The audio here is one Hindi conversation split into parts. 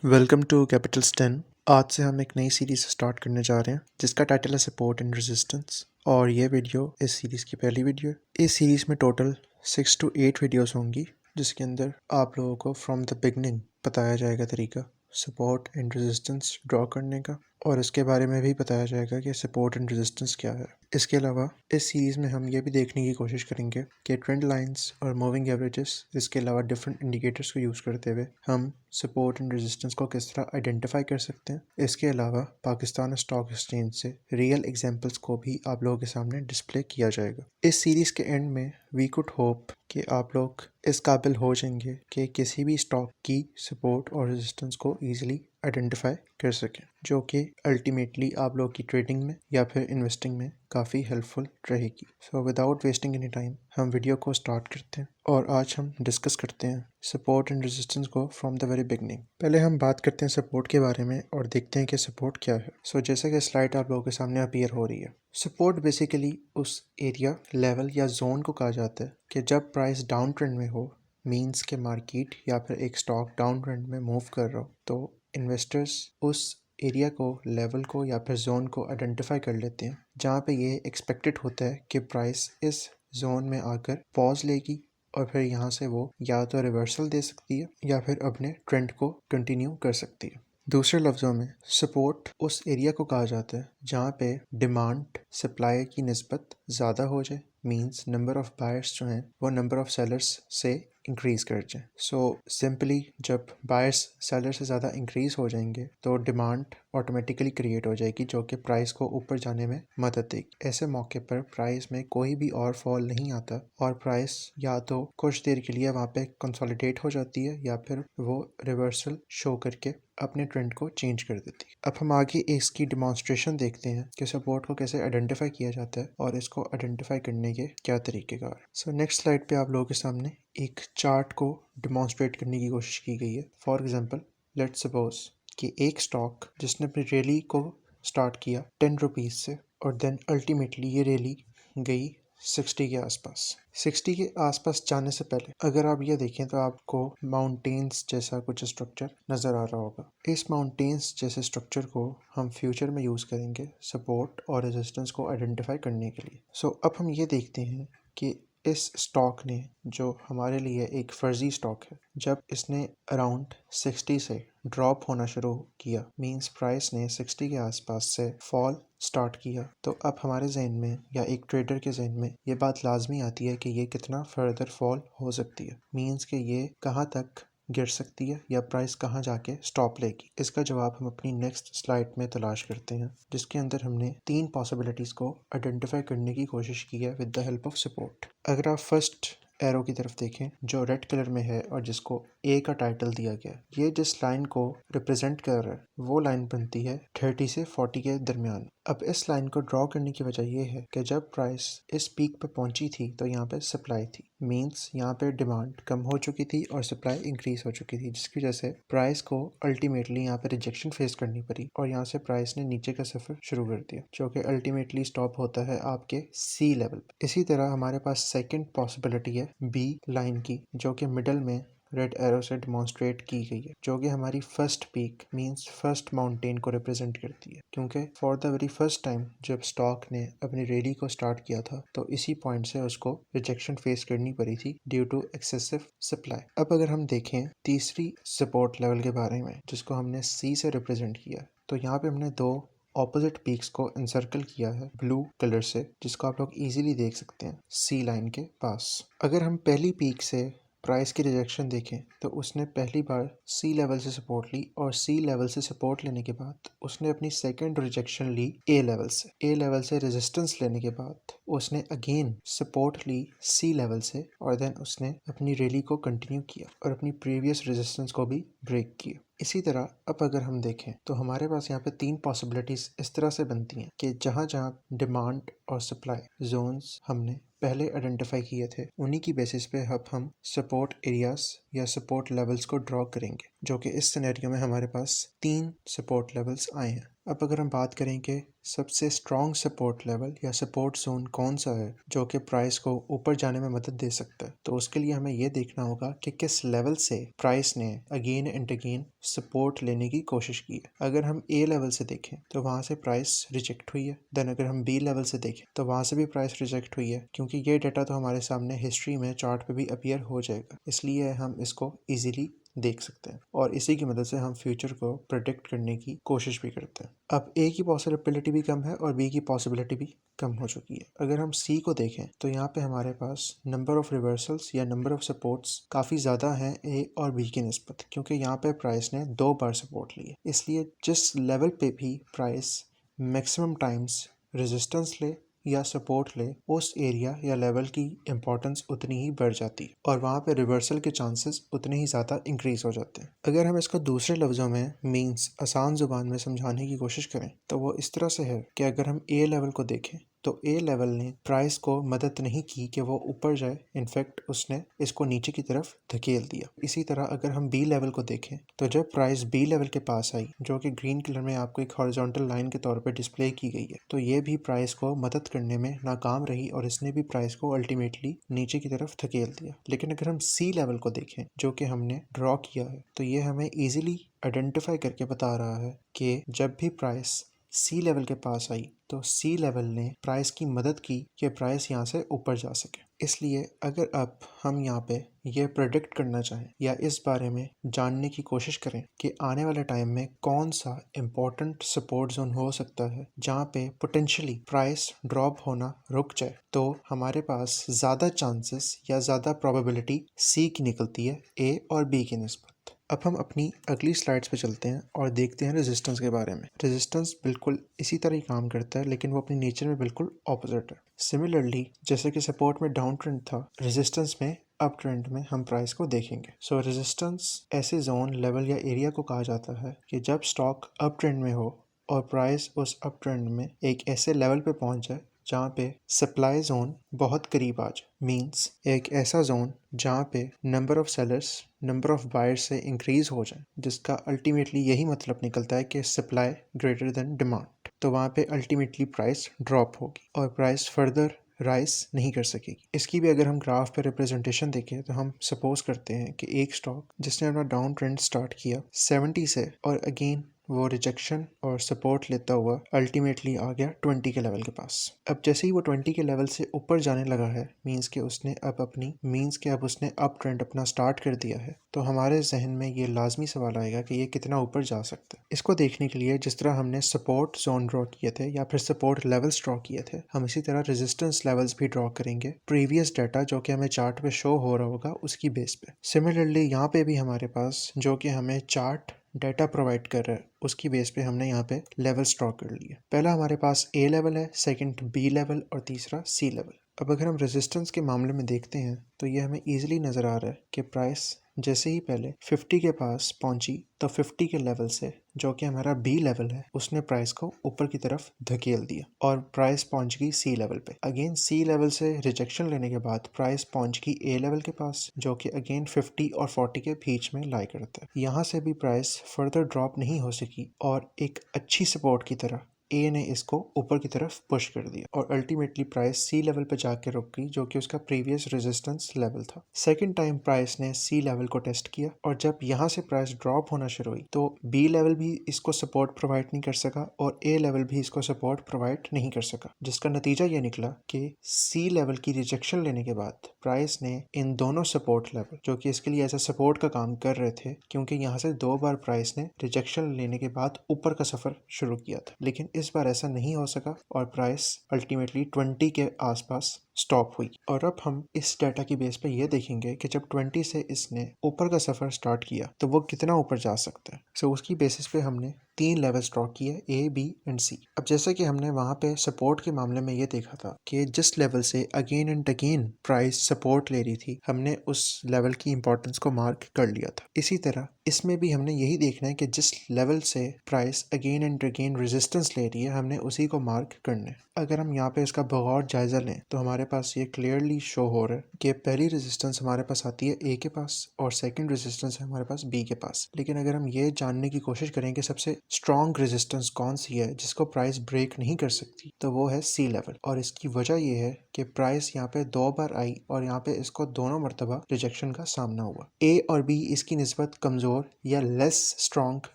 Welcome to Capitals 10। आज से हम एक नई सीरीज स्टार्ट करने जा रहे हैं जिसका टाइटल है सपोर्ट एंड रेजिस्टेंस और ये वीडियो इस सीरीज़ की पहली वीडियो है। इस सीरीज़ में टोटल 6 to 8 वीडियोस होंगी जिसके अंदर आप लोगों को फ्रॉम द बिगनिंग बताया जाएगा तरीका सपोर्ट एंड रेजिस्टेंस ड्रॉ करने का और इसके बारे में भी बताया जाएगा कि सपोर्ट एंड रेजिस्टेंस क्या है। इसके अलावा इस सीरीज़ में हम ये भी देखने की कोशिश करेंगे कि ट्रेंड लाइंस और मूविंग एवरेजेस इसके अलावा डिफरेंट इंडिकेटर्स को यूज़ करते हुए हम सपोर्ट एंड रेजिस्टेंस को किस तरह आइडेंटिफाई कर सकते हैं। इसके अलावा पाकिस्तान स्टॉक एक्सचेंज से रियल एग्जांपल्स को भी आप लोगों के सामने डिस्प्ले किया जाएगा। इस सीरीज़ के एंड में वी कुड होप कि आप लोग इस काबिल हो जाएंगे कि किसी भी स्टॉक की सपोर्ट और रेजिस्टेंस को ईजिली आइडेंटिफाई कर सकें, जो कि अल्टीमेटली आप लोग की ट्रेडिंग में या फिर इन्वेस्टिंग में काफ़ी हेल्पफुल रहेगी। So without wasting any time हम वीडियो को स्टार्ट करते हैं और आज हम डिस्कस करते हैं सपोर्ट एंड रेजिस्टेंस को फ्रॉम द वेरी बिगनिंग। पहले हम बात करते हैं सपोर्ट के बारे में और देखते हैं कि सपोर्ट क्या है। सो जैसे कि स्लाइड आप लोगों के सामने अपीयर हो रही है, सपोर्ट बेसिकली उस एरिया, लेवल या जोन को कहा जाता है कि जब प्राइस डाउन ट्रेंड में हो, मींस के मार्केट या फिर एक स्टॉक डाउन ट्रेंड में मूव कर रहा हो, तो इन्वेस्टर्स उस एरिया को, लेवल को या फिर जोन को आइडेंटिफाई कर लेते हैं जहाँ पे ये एक्सपेक्टेड होता है कि प्राइस इस जोन में आकर पॉज लेगी और फिर यहाँ से वो या तो रिवर्सल दे सकती है या फिर अपने ट्रेंड को कंटिन्यू कर सकती है। दूसरे लफ्ज़ों में सपोर्ट उस एरिया को कहा जाता है जहाँ पे डिमांड सप्लाई की निस्बत ज़्यादा हो जाए, मींस नंबर ऑफ बायर्स जो हैं वो नंबर ऑफ सेलर्स से इंक्रीज़ कर जाए। सो सिंपली जब बायर्स सेलर से ज़्यादा इंक्रीज़ हो जाएंगे तो डिमांड ऑटोमेटिकली क्रिएट हो जाएगी जो कि प्राइस को ऊपर जाने में मदद देगी। ऐसे मौके पर प्राइस में कोई भी और फॉल नहीं आता और प्राइस या तो कुछ देर के लिए वहाँ पे कंसोलिडेट हो जाती है या फिर वो रिवर्सल शो करके अपने ट्रेंड को चेंज कर देती है। अब हम आगे इसकी डिमॉन्स्ट्रेशन देखते हैं कि सपोर्ट को कैसे आइडेंटिफाई किया जाता है और इसको आइडेंटिफाई करने के क्या तरीकेकार। सो नेक्स्ट स्लाइड पे आप लोगों के सामने एक चार्ट को डिमॉन्स्ट्रेट करने की कोशिश की गई है। फॉर एग्जांपल लेट्स सपोज कि एक स्टॉक जिसने अपनी रैली को स्टार्ट किया 10 रुपीज़ से और देन अल्टीमेटली ये रैली गई 60 के आसपास। 60 के आसपास जाने से पहले अगर आप ये देखें तो आपको माउंटेन्स जैसा कुछ स्ट्रक्चर नज़र आ रहा होगा। इस माउंटेन्स जैसे स्ट्रक्चर को हम फ्यूचर में यूज़ करेंगे सपोर्ट और रेजिस्टेंस को आइडेंटिफाई करने के लिए। सो अब हम ये देखते हैं कि इस स्टॉक ने, जो हमारे लिए एक फर्जी स्टॉक है, जब इसने अराउंड 60 से ड्रॉप होना शुरू किया, मींस प्राइस ने 60 के आसपास से फॉल स्टार्ट किया, तो अब हमारे जहन में या एक ट्रेडर के जहन में ये बात लाजमी आती है कि ये कितना फर्दर फॉल हो सकती है, मींस कि ये कहाँ तक गिर सकती है या प्राइस कहाँ जाके स्टॉप लेगी। इसका जवाब हम अपनी नेक्स्ट स्लाइड में तलाश करते हैं, जिसके अंदर हमने 3 पॉसिबिलिटीज़ को आइडेंटिफाई करने की कोशिश की है with the help of support. अगर आप फर्स्ट एरो की तरफ देखें जो रेड कलर में है और जिसको ए का टाइटल दिया गया है, ये जिस लाइन को रिप्रेजेंट कर रहा है वो लाइन बनती है 30 से 40 के दरमियान। अब इस लाइन को ड्रॉ करने की वजह यह है कि जब प्राइस इस पीक पे पहुंची थी तो यहाँ पे सप्लाई थी, मींस यहाँ पे डिमांड कम हो चुकी थी और सप्लाई इंक्रीज हो चुकी थी, जिसकी वजह से प्राइस को अल्टीमेटली यहाँ पे रिजेक्शन फेस करनी पड़ी और यहाँ से प्राइस ने नीचे का सफर शुरू कर दिया, जो कि अल्टीमेटली स्टॉप होता है आपके सी लेवल। इसी तरह हमारे पास सेकेंड पॉसिबिलिटी है बी लाइन की, जो कि मिडल में रेड एरो से डिमॉन्स्ट्रेट की गई है, जो कि हमारी first peak means first mountain को रिप्रेजेंट करती है, क्योंकि for the very first time जब स्टॉक ने अपनी रैली को स्टार्ट किया था तो इसी पॉइंट से उसको रिजेक्शन फेस करनी पड़ी थी ड्यू टू एक्सेसिव सप्लाई। अब अगर हम देखें तीसरी सपोर्ट लेवल के बारे में, जिसको हमने सी से रिप्रेजेंट किया, तो यहाँ पे हमने दो ऑपोजिट पीक्स को इंसर्कल किया है ब्लू कलर से, जिसको आप लोग इजीली देख सकते हैं सी लाइन के पास। अगर हम पहली पीक से प्राइस की रिजेक्शन देखें तो उसने पहली बार सी लेवल से सपोर्ट ली और सी लेवल से सपोर्ट लेने के बाद उसने अपनी सेकंड रिजेक्शन ली ए लेवल से रेजिस्टेंस लेने के बाद उसने अगेन सपोर्ट ली सी लेवल से और देन उसने अपनी रैली को कंटिन्यू किया और अपनी प्रीवियस रेजिस्टेंस को भी ब्रेक किया। इसी तरह अब अगर हम देखें तो हमारे पास यहाँ पे 3 पॉसिबिलिटीज इस तरह से बनती हैं कि जहाँ जहाँ डिमांड और सप्लाई जोन्स हमने पहले आइडेंटिफाई किए थे, उन्हीं की बेसिस पे अब हम सपोर्ट एरियाज या सपोर्ट लेवल्स को ड्रॉ करेंगे, जो कि इस सिनेरियो में हमारे पास 3 सपोर्ट लेवल्स आए हैं। अब अगर हम बात करें कि सबसे स्ट्रॉन्ग सपोर्ट लेवल या सपोर्ट जोन कौन सा है जो कि प्राइस को ऊपर जाने में मदद दे सकता है, तो उसके लिए हमें यह देखना होगा कि किस लेवल से प्राइस ने अगेन एंड अगेन सपोर्ट लेने की कोशिश की है। अगर हम ए लेवल से देखें तो वहां से प्राइस रिजेक्ट हुई है। देन अगर हम बी लेवल से देखें तो वहां से भी प्राइस रिजेक्ट हुई है, क्योंकि ये डाटा तो हमारे सामने हिस्ट्री में चार्ट पे भी अपीयर हो जाएगा, इसलिए हम इसको इजीली देख सकते हैं और इसी की मदद से हम फ्यूचर को प्रेडिक्ट करने की कोशिश भी करते हैं। अब ए की पॉसिबिलिटी भी कम है और बी की पॉसिबिलिटी भी कम हो चुकी है। अगर हम सी को देखें तो यहाँ पे हमारे पास नंबर ऑफ रिवर्सल्स या नंबर ऑफ सपोर्ट्स काफ़ी ज़्यादा हैं ए और बी की निस्बत, क्योंकि यहाँ पे प्राइस ने 2 बार सपोर्ट ली है। इसलिए जिस लेवल पे भी प्राइस मैक्सिमम टाइम्स रेजिस्टेंस ले या सपोर्ट ले, उस एरिया या लेवल की इम्पोर्टेंस उतनी ही बढ़ जाती है और वहाँ पे रिवर्सल के चांसेस उतने ही ज़्यादा इंक्रीज हो जाते हैं। अगर हम इसको दूसरे लफ्ज़ों में मींस आसान ज़ुबान में समझाने की कोशिश करें तो वो इस तरह से है कि अगर हम ए लेवल को देखें तो ए लेवल ने प्राइस को मदद नहीं की कि वो ऊपर जाए, इनफैक्ट उसने इसको नीचे की तरफ धकेल दिया। इसी तरह अगर हम बी लेवल को देखें तो जब प्राइस बी लेवल के पास आई, जो कि ग्रीन कलर में आपको एक हॉरिजॉन्टल लाइन के तौर पे डिस्प्ले की गई है, तो ये भी प्राइस को मदद करने में नाकाम रही और इसने भी प्राइस को अल्टीमेटली नीचे की तरफ धकेल दिया। लेकिन अगर हम सी लेवल को देखें जो कि हमने ड्रॉ किया है, तो ये हमें ईजिली आइडेंटिफाई करके बता रहा है कि जब भी प्राइस सी लेवल के पास आई तो सी लेवल ने प्राइस की मदद की कि प्राइस यहाँ से ऊपर जा सके। इसलिए अगर अब हम यहाँ पे ये प्रेडिक्ट करना चाहें या इस बारे में जानने की कोशिश करें कि आने वाले टाइम में कौन सा इम्पोर्टेंट सपोर्ट जोन हो सकता है जहाँ पे पोटेंशियली प्राइस ड्रॉप होना रुक जाए, तो हमारे पास ज़्यादा चांसेस या ज़्यादा प्रोबेबिलिटी सी की निकलती है ए और बी की निस्बत। अब हम अपनी अगली स्लाइड्स पे चलते हैं और देखते हैं रेजिस्टेंस के बारे में। रेजिस्टेंस बिल्कुल इसी तरह ही काम करता है, लेकिन वो अपनी नेचर में बिल्कुल ऑपोजिट है। सिमिलरली जैसे कि सपोर्ट में डाउन ट्रेंड था, रेजिस्टेंस में अप ट्रेंड में हम प्राइस को देखेंगे। सो रेजिस्टेंस ऐसे जोन, लेवल या एरिया को कहा जाता है कि जब स्टॉक अप ट्रेंड में हो और प्राइस उस अप ट्रेंड में एक ऐसे लेवल पे पहुंच जाए जहाँ पे सप्लाई जोन बहुत करीब आ जाए। मीन्स एक ऐसा जोन जहाँ पे number of sellers number of buyers से इंक्रीज हो जाए, जिसका अल्टीमेटली यही मतलब निकलता है कि सप्लाई ग्रेटर देन डिमांड। तो वहाँ पे अल्टीमेटली प्राइस ड्रॉप होगी और प्राइस फर्दर राइज नहीं कर सकेगी। इसकी भी अगर हम ग्राफ पे रिप्रेजेंटेशन देखें तो हम सपोज करते हैं कि एक स्टॉक जिसने अपना डाउन ट्रेंड स्टार्ट किया 70 से और अगेन वो रिजेक्शन और सपोर्ट लेता हुआ अल्टीमेटली आ गया 20 के लेवल के पास। अब जैसे ही वो 20 के लेवल से ऊपर जाने लगा है, मींस के अब उसने अप ट्रेंड अपना स्टार्ट कर दिया है, तो हमारे जहन में ये लाजमी सवाल आएगा कि ये कितना ऊपर जा सकता है। इसको देखने के लिए जिस तरह हमने सपोर्ट जोन ड्रॉ किए थे या फिर सपोर्ट लेवल्स ड्रॉ किए थे, हम इसी तरह रेजिस्टेंस लेवल्स भी ड्रॉ करेंगे प्रीवियस डाटा जो कि हमें चार्ट पे शो हो रहा होगा उसकी बेस पे। सिमिलरली यहाँ पे भी हमारे पास जो कि हमें चार्ट डाटा प्रोवाइड कर रहा है उसकी बेस पे हमने यहाँ पे लेवल्स ड्रॉ कर लिए। पहला हमारे पास ए लेवल है, सेकंड बी लेवल और तीसरा सी लेवल। अब अगर हम रेजिस्टेंस के मामले में देखते हैं तो ये हमें इजीली नज़र आ रहा है कि प्राइस जैसे ही पहले 50 के पास पहुंची तो 50 के लेवल से जो कि हमारा बी लेवल है उसने प्राइस को ऊपर की तरफ धकेल दिया और प्राइस पहुंच गई सी लेवल पे। अगेन सी लेवल से रिजेक्शन लेने के बाद प्राइस पहुंच गई ए लेवल के पास, जो कि अगेन 50 और 40 के बीच में लाई करता है। यहाँ से भी प्राइस फर्दर ड्रॉप नहीं हो सकी और एक अच्छी सपोर्ट की तरह ए ने इसको ऊपर की तरफ पुश कर दिया और अल्टीमेटली प्राइस सी लेवल पे जाके रुक गई, जो कि उसका प्रीवियस रेजिस्टेंस लेवल था। सेकंड टाइम प्राइस ने सी लेवल को टेस्ट किया और जब यहाँ से प्राइस ड्रॉप होना शुरू हुई तो बी लेवल भी इसको सपोर्ट प्रोवाइड नहीं कर सका और ए लेवल भी इसको सपोर्ट प्रोवाइड नहीं कर सका, जिसका नतीजा ये निकला कि सी लेवल की रिजेक्शन लेने के बाद प्राइस ने इन दोनों सपोर्ट लेवल, जो कि इसके लिए एज ए सपोर्ट का काम कर रहे थे क्योंकि यहाँ से 2 बार प्राइस ने रिजेक्शन लेने के बाद ऊपर का सफर शुरू किया था, लेकिन इस बार ऐसा नहीं हो सका और प्राइस अल्टीमेटली 20 के आसपास स्टॉप हुई। और अब हम इस डाटा की बेस पे ये देखेंगे कि जब 20 से इसने ऊपर का सफर स्टार्ट किया तो वो कितना ऊपर जा सकता है। सो उसकी बेसिस पे हमने 3 लेवल्स ड्रॉ किए, ए, बी एंड सी। अब जैसे कि हमने वहाँ पे सपोर्ट के मामले में ये देखा था कि जिस लेवल से again and again price support ले रही थी, हमने उस लेवल की इंपॉर्टेंस को मार्क कर लिया था। इसी तरह इसमें भी हमने यही देखना है कि जिस लेवल से price again and again resistance ले रही है, हमने उसी को मार्क करना है। अगर हम यहाँ पे इसका बगौर जायजा लें तो हमारे पास ये क्लियरली शो हो रहा है कि पहली रेजिस्टेंस हमारे पास आती है ए के पास और सेकंड रेजिस्टेंस है हमारे पास बी के पास। लेकिन अगर हम ये जानने की कोशिश करें कि सबसे स्ट्रॉन्ग रेजिस्टेंस कौन सी है जिसको प्राइस ब्रेक नहीं कर सकती, तो वो है सी लेवल। और इसकी वजह ये है कि प्राइस यहाँ पे 2 बार आई और यहाँ पे इसको दोनों मरतबा रिजेक्शन का सामना हुआ। ए और बी इसकी निस्बत कमजोर या लेस स्ट्रॉन्ग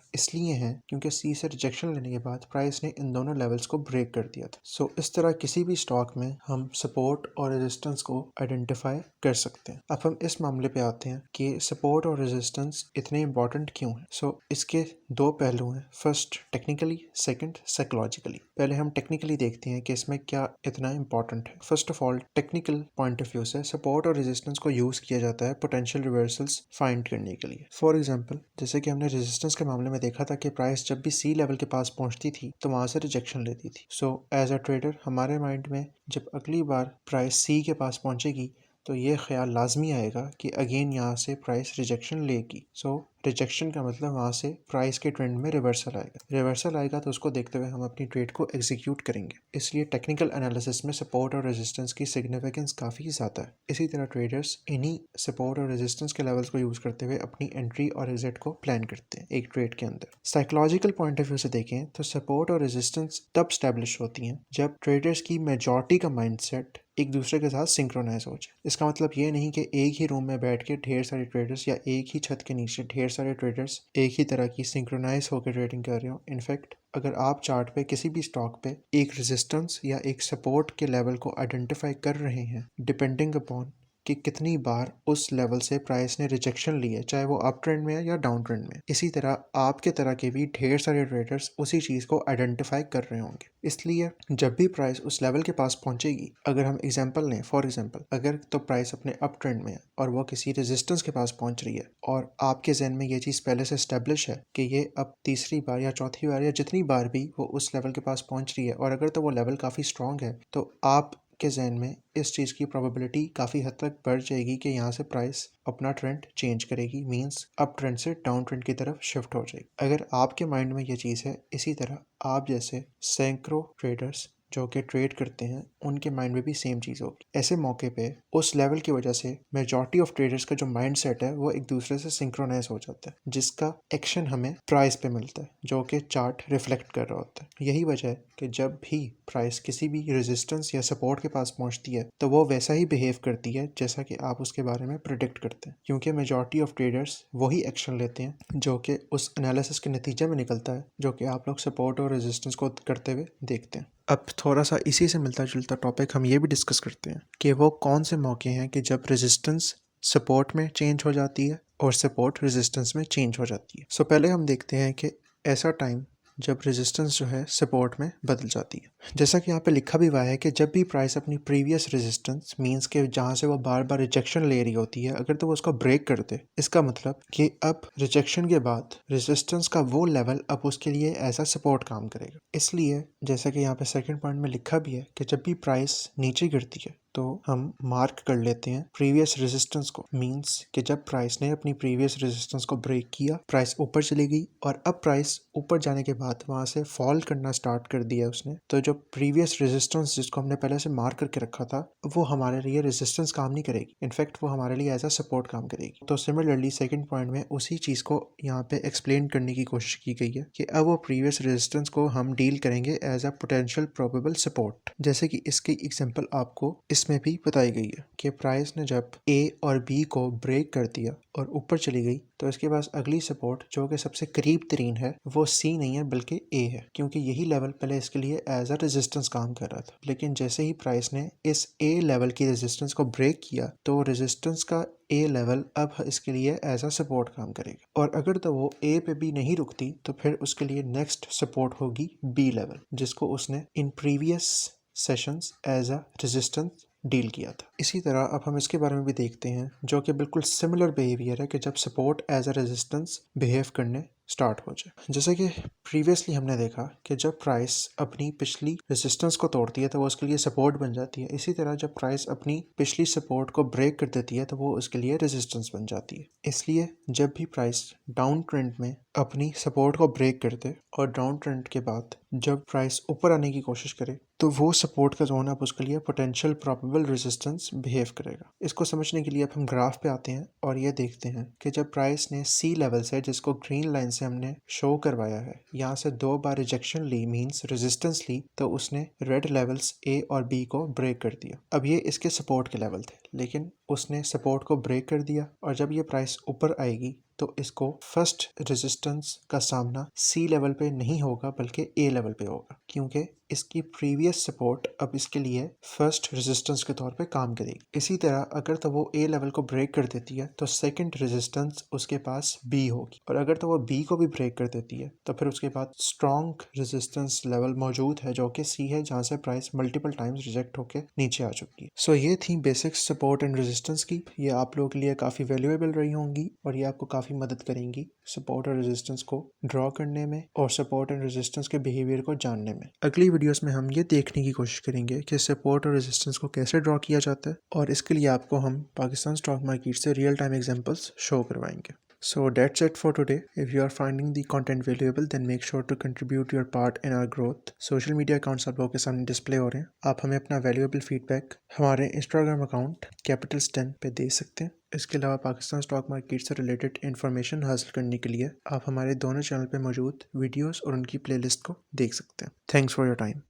इसलिए हैं क्योंकि सी से रिजेक्शन लेने के बाद प्राइस ने इन दोनों लेवल्स को ब्रेक कर दिया था। सो इस तरह किसी भी स्टॉक में हम सपोर्ट और रेजिस्टेंस को आइडेंटिफाई कर सकते हैं। अब हम इस मामले पे आते हैं कि सपोर्ट और रेजिस्टेंस इतने इंपॉर्टेंट क्यों हैं। सो इसके दो पहलू हैं, फर्स्ट टेक्निकली, सेकंड साइकोलॉजिकली। पहले हम टेक्निकली देखते हैं कि इसमें क्या इतना इंपॉर्टेंट है। First of all technical point of view से सपोर्ट और रेजिस्टेंस को यूज किया जाता है पोटेंशियल रिवर्सल्स फाइंड करने के लिए। फॉर एग्जांपल, जैसे कि हमने रेजिस्टेंस के मामले में देखा था कि प्राइस जब भी सी लेवल के पास पहुंचती थी तो वहां से रिजेक्शन लेती थी। सो एज अ ट्रेडर हमारे माइंड में जब अगली बार प्राइस सी के पास पहुंचेगी तो ये ख्याल लाजमी आएगा कि अगेन यहाँ से प्राइस रिजेक्शन लेगी। सो रिजेक्शन का मतलब वहाँ से प्राइस के ट्रेंड में रिवर्सल आएगा। रिवर्सल आएगा तो उसको देखते हुए हम अपनी ट्रेड को एग्जीक्यूट करेंगे। इसलिए टेक्निकल एनालिसिस में सपोर्ट और रेजिस्टेंस की सिग्निफिकेंस काफ़ी ज़्यादा है। इसी तरह ट्रेडर्स इन्हीं सपोर्ट और रेजिस्टेंस के लेवल्स को यूज़ करते हुए अपनी एंट्री और एग्जिट को प्लान करते हैं एक ट्रेड के अंदर। साइकोलॉजिकल पॉइंट ऑफ व्यू से देखें तो सपोर्ट और रेजिस्टेंस तब स्टैब्लिश होती हैं जब ट्रेडर्स की मेजॉरिटी का माइंडसेट एक दूसरे के साथ सिंक्रोनाइज हो जाए। इसका मतलब ये नहीं कि एक ही रूम में बैठ के ढेर सारे ट्रेडर्स या एक ही छत के नीचे ढेर सारे ट्रेडर्स एक ही तरह की सिंक्रोनाइज होकर ट्रेडिंग कर रहे हो। इनफैक्ट अगर आप चार्ट पे किसी भी स्टॉक पे एक रेजिस्टेंस या एक सपोर्ट के लेवल को आइडेंटिफाई कर रहे हैं डिपेंडिंग अपॉन कि कितनी बार उस लेवल से प्राइस ने रिजेक्शन ली है, चाहे वो अप ट्रेंड में है या डाउन ट्रेंड में। इसी तरह आपके तरह के भी ढेर सारे ट्रेडर्स उसी चीज़ को आइडेंटिफाई कर रहे होंगे। इसलिए जब भी प्राइस उस लेवल के पास पहुंचेगी, अगर हम एग्जांपल लें, फॉर एग्जांपल अगर तो प्राइस अपने अप ट्रेंड में है और वो किसी रेजिस्टेंस के पास पहुंच रही है और आपके जहन में ये चीज़ पहले से एस्टेब्लिश है कि ये अब तीसरी बार या चौथी बार या जितनी बार भी वो उस लेवल के पास पहुंच रही है और अगर तो वो लेवल काफ़ी स्ट्रॉन्ग है तो आप के जहन में इस चीज़ की प्रोबेबिलिटी काफ़ी हद तक बढ़ जाएगी कि यहाँ से प्राइस अपना ट्रेंड चेंज करेगी, मींस अप ट्रेंड से डाउन ट्रेंड की तरफ शिफ्ट हो जाएगी। अगर आपके माइंड में ये चीज़ है, इसी तरह आप जैसे सैकड़ों ट्रेडर्स जो कि ट्रेड करते हैं उनके माइंड में भी सेम चीज़ होगी। ऐसे मौके पे उस लेवल की वजह से मेजॉरिटी ऑफ ट्रेडर्स का जो माइंड सेट है वो एक दूसरे से सिंक्रोनाइज हो जाता है, जिसका एक्शन हमें प्राइस पे मिलता है जो कि चार्ट रिफ्लेक्ट कर रहा होता है। यही वजह है कि जब भी प्राइस किसी भी रेजिस्टेंस या सपोर्ट के पास पहुंचती है तो वो वैसा ही बिहेव करती है जैसा कि आप उसके बारे में प्रिडिक्ट करते हैं, क्योंकि मेजॉरिटी ऑफ ट्रेडर्स वही एक्शन लेते हैं जो कि उस एनालिसिस के नतीजे में निकलता है जो कि आप लोग सपोर्ट और रेजिस्टेंस को करते हुए देखते हैं। अब थोड़ा सा इसी से मिलता जुलता टॉपिक हम ये भी डिस्कस करते हैं कि वो कौन से मौके हैं कि जब रेजिस्टेंस सपोर्ट में चेंज हो जाती है और सपोर्ट रेजिस्टेंस में चेंज हो जाती है। सो पहले हम देखते हैं कि ऐसा टाइम जब रेजिस्टेंस जो है सपोर्ट में बदल जाती है। जैसा कि यहाँ पे लिखा भी हुआ है कि जब भी प्राइस अपनी प्रीवियस रेजिस्टेंस मींस के जहाँ से वो बार बार रिजेक्शन ले रही होती है, अगर तो वो उसको ब्रेक कर दे, इसका मतलब कि अब रिजेक्शन के बाद रेजिस्टेंस का वो लेवल अब उसके लिए एज अ सपोर्ट काम करेगा। इसलिए जैसा कि यहाँ पे सेकंड पॉइंट में लिखा भी है कि जब भी प्राइस नीचे गिरती है तो हम मार्क कर लेते हैं प्रीवियस रेजिस्टेंस को, मींस कि जब प्राइस ने अपनी प्रीवियस रेजिस्टेंस को ब्रेक किया, प्राइस ऊपर चली गई और अब प्राइस ऊपर जाने के बाद वहां से फॉल करना स्टार्ट कर दिया उसने, तो जो प्रीवियस रेजिस्टेंस जिसको हमने पहले से मार्क करके रखा था वो हमारे लिए रेजिस्टेंस काम नहीं करेगी, इनफैक्ट वो हमारे लिए एज अ सपोर्ट काम करेगी। तो सिमिलरली सेकंड पॉइंट में उसी चीज को यहाँ पे एक्सप्लेन करने की कोशिश की गई है कि अब वो प्रीवियस रेजिस्टेंस को हम डील करेंगे as a potential probable support. जैसे कि इसकी एग्जांपल आपको इसमें भी बताई गई है कि प्राइस ने जब ए और बी को ब्रेक कर दिया और ऊपर चली गई तो इसके पास अगली सपोर्ट जो कि सबसे करीब तरीन है वो सी नहीं है बल्कि ए है, क्योंकि यही लेवल पहले इसके लिए एज अ रेजिस्टेंस काम कर रहा था। लेकिन जैसे ही प्राइस ने इस ए लेवल की रेजिस्टेंस को ब्रेक किया तो रेजिस्टेंस का ए लेवल अब इसके लिए एज अ सपोर्ट काम करेगा, और अगर तो वो ए पे भी नहीं रुकती तो फिर उसके लिए नेक्स्ट सपोर्ट होगी बी लेवल, जिसको उसने in previous sessions as a resistance deal किया था। इसी तरह अब हम इसके बारे में भी देखते हैं जो कि बिल्कुल सिमिलर बिहेवियर है कि जब support as a resistance behave करने स्टार्ट हो जाए। जैसे कि प्रीवियसली हमने देखा कि जब प्राइस अपनी पिछली रेजिस्टेंस को तोड़ती है तो वो उसके लिए सपोर्ट बन जाती है, इसी तरह जब प्राइस अपनी पिछली सपोर्ट को ब्रेक कर देती है तो वो उसके लिए रेजिस्टेंस बन जाती है। इसलिए जब भी प्राइस डाउन ट्रेंड में अपनी सपोर्ट को ब्रेक कर दे और डाउन ट्रेंड के बाद जब प्राइस ऊपर आने की कोशिश करे तो वो सपोर्ट का जोन अब उसके लिए पोटेंशियल प्रोबेबल रेजिस्टेंस बिहेव करेगा। इसको समझने के लिए अब हम ग्राफ पे आते हैं और ये देखते हैं कि जब प्राइस ने सी लेवल से, जिसको ग्रीन लाइन से हमने शो करवाया है, यहाँ से 2 बार रिजेक्शन ली, मींस रेजिस्टेंस ली, तो उसने रेड लेवल्स ए और बी को ब्रेक कर दिया। अब ये इसके सपोर्ट के लेवल थे, लेकिन उसने सपोर्ट को ब्रेक कर दिया और जब ये प्राइस ऊपर आएगी तो इसको फर्स्ट रेजिस्टेंस का सामना सी लेवल पे नहीं होगा बल्कि ए लेवल पे होगा, क्योंकि इसकी प्रीवियस सपोर्ट अब इसके लिए फर्स्ट रेजिस्टेंस के तौर पे काम करेगी। इसी तरह अगर तो वो ए लेवल को ब्रेक कर देती है तो सेकंड रेजिस्टेंस उसके पास बी होगी, और अगर तो वो बी को भी ब्रेक कर देती है तो फिर उसके बाद स्ट्रॉन्ग रेजिस्टेंस लेवल मौजूद है जो कि सी है, जहाँ से प्राइस मल्टीपल टाइम्स रिजेक्ट होकर नीचे आ चुकी है। सो ये थी बेसिक्स सपोर्ट एंड रेजिस्टेंस की। ये आप लोगों के लिए काफ़ी वैल्यूएबल रही होंगी और ये आपको काफ़ी मदद करेंगी सपोर्ट और रेजिस्टेंस को ड्रॉ करने में और सपोर्ट एंड रेजिस्टेंस के बिहेवियर को जानने में। अगली वीडियोस में हम ये देखने की कोशिश करेंगे कि सपोर्ट और रेजिस्टेंस को कैसे ड्रॉ किया जाता है, और इसके लिए आपको हम पाकिस्तान स्टॉक मार्केट से रियल टाइम एग्जांपल्स शो करवाएंगे। So that's it for today. If you are finding the content valuable, then make sure to contribute your part in our growth. Social media accounts आप लोगों के सामने डिस्प्ले हो रहे हैं। आप हमें अपना वैल्यूएबल फीडबैक हमारे इंस्टाग्राम अकाउंट कैपिटल्स 10 पे दे सकते हैं। इसके अलावा पाकिस्तान स्टॉक मार्केट से रिलेटेड इन्फॉर्मेशन हासिल करने के लिए आप हमारे दोनों चैनल पे मौजूद वीडियोस और उनकी प्लेलिस्ट को देख सकते हैं। Thanks for your time.